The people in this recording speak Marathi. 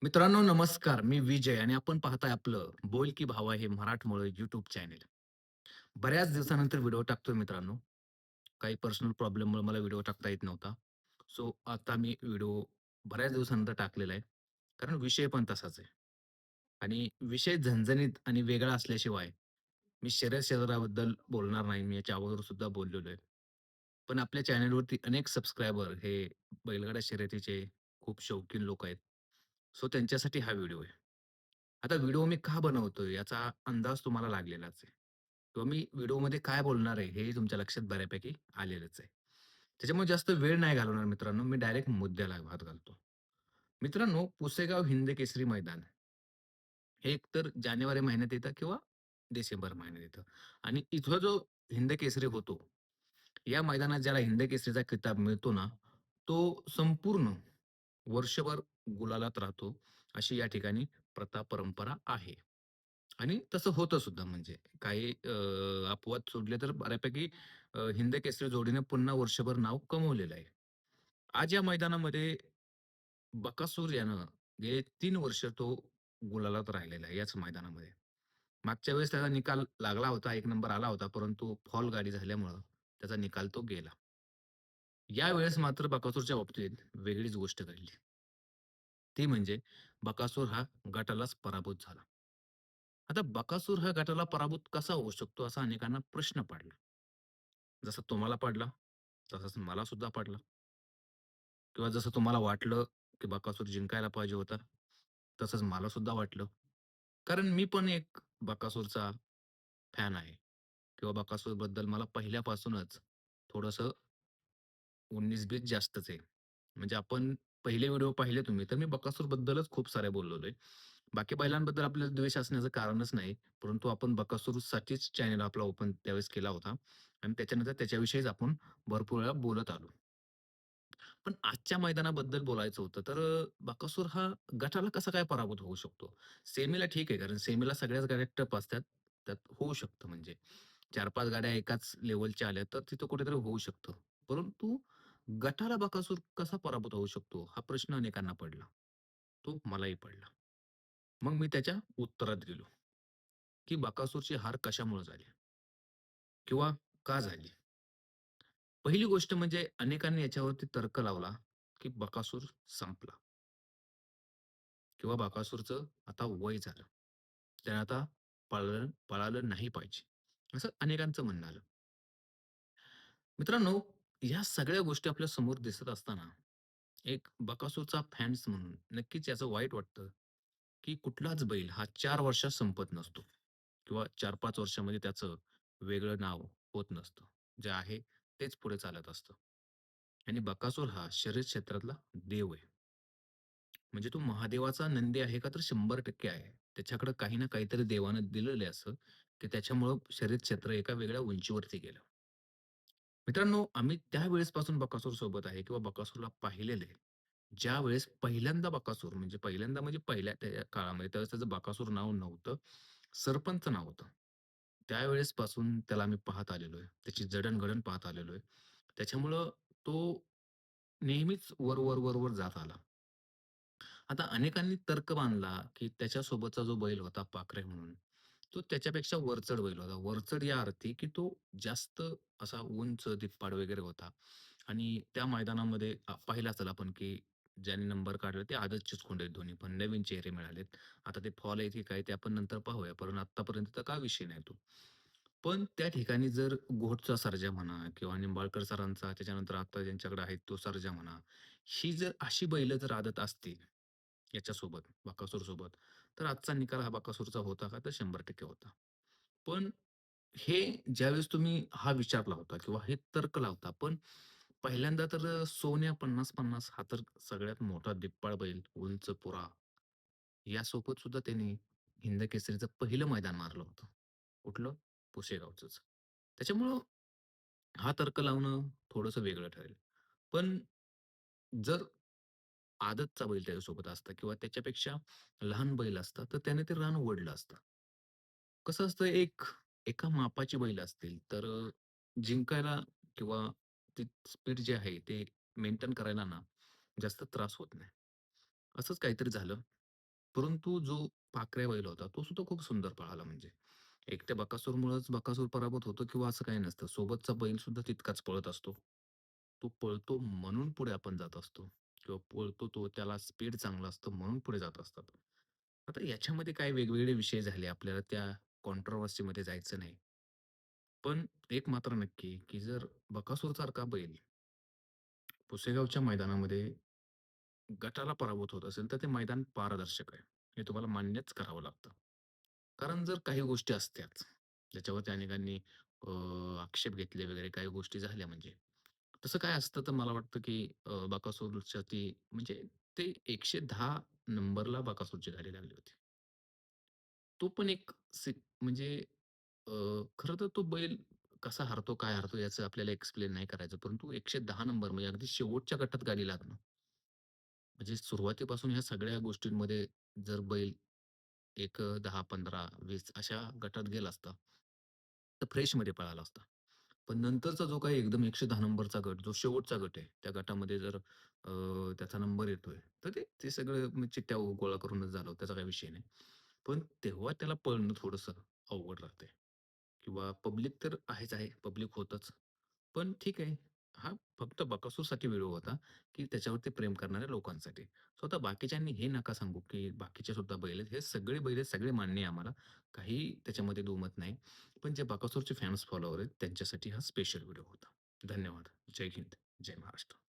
मित्रांनो नमस्कार. मी विजय आणि आपण पाहताय आपलं बोल की भावा हे मराठमोळं YouTube चॅनेल. बऱ्याच दिवसानंतर व्हिडिओ टाकतोय मित्रांनो. काही पर्सनल प्रॉब्लेममुळे मला व्हिडिओ टाकता येत नव्हता. सो आता मी व्हिडिओ बऱ्याच दिवसानंतर टाकलेला आहे. कारण विषय पण तसाच आहे. आणि विषय झणझणीत आणि वेगळा असल्याशिवाय मी शर्यत क्षेत्राबद्दल बोलणार नाही. मी याच्या अगोदर सुद्धा बोललेलो आहे. पण आपल्या चॅनलवरती अनेक सबस्क्रायबर हे बैलगाडा शर्यतीचे खूप शौकीन लोक आहेत. सो त्यांच्यासाठी हा व्हिडिओ आहे. आता व्हिडिओ मी का बनवतोय याचा अंदाज तुम्हाला लागलेलाच आहे. किंवा मी व्हिडिओमध्ये काय बोलणार आहे हेही तुमच्या लक्षात बऱ्यापैकी आलेलंच आहे. त्याच्यामुळे जास्त वेळ नाही घालवणार मित्रांनो. मी डायरेक्ट मुद्द्याला हात घालतो. मित्रांनो, पुसेगाव हिंद केसरी मैदान हे एकतर जानेवारी महिन्यात येतं किंवा डिसेंबर महिन्यात येतं आणि इथं जो हिंद केसरी होतो, या मैदानात ज्याला हिंद केसरीचा किताब मिळतो ना, तो संपूर्ण वर्षभर गुलालात राहतो, अशी या ठिकाणी प्रथा परंपरा आहे. आणि तसं होतं सुद्धा म्हणजे काही अपवाद सोडले तर बऱ्यापैकी हिंद केसरी जोडीने पुन्हा वर्षभर नाव कमवलेलं आहे. आज या मैदानामध्ये बकासूर यानं गेले 3 वर्ष तो गुलालात राहिलेला आहे याच मैदानामध्ये. मागच्या वेळेस त्याचा निकाल लागला होता, 1 नंबर आला होता, परंतु फॉल गाडी झाल्यामुळं त्याचा निकाल तो गेला. यावेळेस मात्र बकासूरच्या बाबतीत वेगळीच गोष्ट घडली. ती म्हणजे बकासूर हा गटालाच पराभूत झाला. आता बकासूर हा गटाला पराभूत कसा होऊ शकतो असा अनेकांना प्रश्न पडला. जसा तुम्हाला पडला, तसाच मला सुद्धा पडला. किंवा जसं तुम्हाला वाटलं, की बकासूर जिंकायला पाहिजे होता, तसंच मला सुद्धा वाटलं. कारण मी पण एक बकासूरचा फॅन आहे किंवा बकासूरबद्दल मला पहिल्यापासूनच थोडंसं 19-20 जास्तच आहे. म्हणजे आपण पहिले व्हिडिओ पाहिले तुम्ही, तर मी बकासूरबद्दलच खूप साऱ्या बोललेलो आहे. बाकी बैलांबद्दल आपल्याला द्वेष असण्याचं कारणच नाही. परंतु आपण बकासूरसाठीच चॅनल आपला ओपन त्यावेळेस केला होता आणि त्याच्यानंतर त्याच्याविषयीच आपण भरपूर वेळा बोलत आलो. पण आजच्या मैदानाबद्दल बोलायचं होतं, तर बकासूर हा गटाला कसा काय पराभूत होऊ शकतो? सेमीला ठीक आहे, कारण सेमीला सगळ्याच गाड्या टफ असतात. त्यात होऊ शकतं म्हणजे 4-5 गाड्या एकाच लेव्हलच्या आल्या, तर तिथं कुठेतरी होऊ शकतं. परंतु गटाला बकासूर कसा पराभूत होऊ शकतो? हा प्रश्न अनेकांना पडला. तो मलाही पडला. मग मी त्याच्या उत्तरात गेलो, की बकासूरची हार कशामुळे झाली? किंवा का झाली? पहिली गोष्ट म्हणजे अनेकांनी याच्यावरती तर्क लावला, की बकासूर संपला. किंवा बकासूरचं आता वय झालं. त्यानं आता पळालं नाही पाहिजे, असं अनेकांचं म्हणणं आलं. मित्रांनो, ह्या सगळ्या गोष्टी आपल्या समोर दिसत असताना, एक बकासूरचा फॅन्स म्हणून नक्कीच याचं वाईट वाटतं, की कुठलाच बैल हा 4 वर्षात संपत नसतो किंवा 4-5 वर्षामध्ये त्याचं वेगळं नाव होत नसतं. जे आहे तेच पुढे चालत असतं आणि बकासूर हा शर्यत क्षेत्रातला देव आहे. म्हणजे तो महादेवाचा नंदी आहे का? तर 100% आहे. त्याच्याकडे काही ना काहीतरी देवानं दिलेलं आहे असं, की त्याच्यामुळं शर्यत क्षेत्र एका वेगळ्या उंचीवरती गेलं. मित्रांनो, आम्ही त्यावेळेसपासून बकासूर सोबत आहे किंवा बकासूरला पाहिलेलं आहे. ज्यावेळेस पहिल्यांदा बकासूर म्हणजे पहिल्या त्या काळामध्ये त्यावेळेस त्याचं बकासूर नाव नव्हतं. सरपंच नाव होतं. त्यावेळेसपासून त्याला आम्ही पाहत आलेलो आहे. त्याची जडण-घडण पाहत आलेलो आहे. त्याच्यामुळं तो नेहमीच वर जात आला. आता अनेकांनी तर्क बांधला, की त्याच्यासोबतचा जो बैल होता पाखरे म्हणून, तो त्याच्यापेक्षा वरचढ बैल होता. वरचढ या अर्थी, की तो जास्त असा उंच, धिप्पाड वगैरे होता आणि त्या मैदानामध्ये पाहिलं असेल आपण, की ज्यांनी नंबर काढला ते आदतचेच खोंड आहेत दोन्ही पण. नवीन चेहरे मिळालेत. आता ते फॉल आहे की काय ते आपण नंतर पाहूया. पण आत्तापर्यंत तर काय विषय नाही तो. पण त्या ठिकाणी जर घोटचा सर्जा म्हणा किंवा निंबाळकर सरांचा त्याच्यानंतर आता ज्यांच्याकडे आहे तो सर्जा म्हणा, ही जर अशी बैलं जर आदत असती याच्यासोबत, बकासूरसोबत, तर आजचा निकाल हा बकासूरचा होता का? तर 100% होता. पण हे ज्यावेळेस तुम्ही हा विचार लावता किंवा हे तर्क लावता, पण पहिल्यांदा तर सोन्या 50-50 हा तर सगळ्यात मोठा धिप्पाड बैल, उंच पुरा यासोबत सुद्धा त्यांनी हिंद केसरीचं पहिलं मैदान मारलं होतं. कुठलं? पुसेगावचंच. त्याच्यामुळं हा तर्क लावणं थोडंसं वेगळं ठरेल. पण जर आदतचा बैल त्याच्यासोबत असता किंवा त्याच्यापेक्षा लहान बैल असता, तर त्याने ते रान ओढलं असतं. कसं असतं एका मापाची बैल असतील, तर जिंकायला किंवा ते स्पीड जे आहे ते मेंटेन करायला ना, जास्त त्रास होत नाही. असंच काहीतरी झालं. परंतु जो पाखऱ्या बैल होता, तो सुद्धा खूप सुंदर पळाला म्हणजे. एकट्या बकासूरमुळेच बकासूर पराभूत होतो किंवा असं काही नसतं. सोबतचा बैल सुद्धा तितकाच पळत असतो. तो पळतो म्हणून पुढे आपण जात असतो किंवा पळतो तो त्याला स्पीड चांगलं असतं म्हणून पुढे जात असतात. आता याच्यामध्ये काय वेगवेगळे विषय झाले आपल्याला त्या कॉन्ट्रोव्हर्सीमध्ये जायचं नाही. पण एक मात्र नक्की, की जर बकासूरसारखा बैल पुसेगावच्या मैदानामध्ये गटाला पराभूत होत असेल, तर ते मैदान पारदर्शक आहे. हे तुम्हाला मान्यच करावं लागतं. कारण जर काही गोष्टी असत्याच, ज्याच्यावरती अनेकांनी आक्षेप घेतले वगैरे काही गोष्टी झाल्या म्हणजे. तसं काय असतं तर मला वाटतं, की बकासूरच्या ती म्हणजे ते 110 नंबरला बकासूरची गाडी लागली होती. तो पण एक म्हणजे अ, खरं तर तो बैल कसा हारतो, काय हारतो याचं आपल्याला एक्सप्लेन नाही करायचं. परंतु 110 नंबर म्हणजे अगदी शेवटच्या गटात गाडी लागणं. म्हणजे सुरुवातीपासून ह्या सगळ्या गोष्टींमध्ये जर बैल एक 10, 15, 20 अशा गटात गेला असता, तर फ्रेशमध्ये पळाला असता. पण नंतरचा जो काही एकदम 110 नंबरचा गट, जो शेवटचा गट आहे, त्या गटामध्ये जर त्याचा नंबर येतोय, तर ते ते सगळं चिठ्ठ्या गोळा करूनच झालं, त्याचा काही विषय नाही. पण तेव्हा त्याला पळणं थोडंसं अवघड राहतंय किंवा पब्लिक तर आहेच आहे, पब्लिक होतच. पण ठीक आहे, हा फक्त बकासूरसाठी व्हिडिओ होता, की त्याच्यावरती प्रेम करणाऱ्या लोकांसाठी. सो आता बाकीच्यांनी हे नका सांगू, की बाकीचे सुद्धा बैल आहेत. हे सगळे बैल आहेत, सगळे मान्य आहे आम्हाला. काही त्याच्यामध्ये दुमत नाही. पण जे बकासूरचे फॅन्स फॉलोवर आहेत, त्यांच्यासाठी हा स्पेशल व्हिडिओ होता. धन्यवाद. जय हिंद, जय महाराष्ट्र.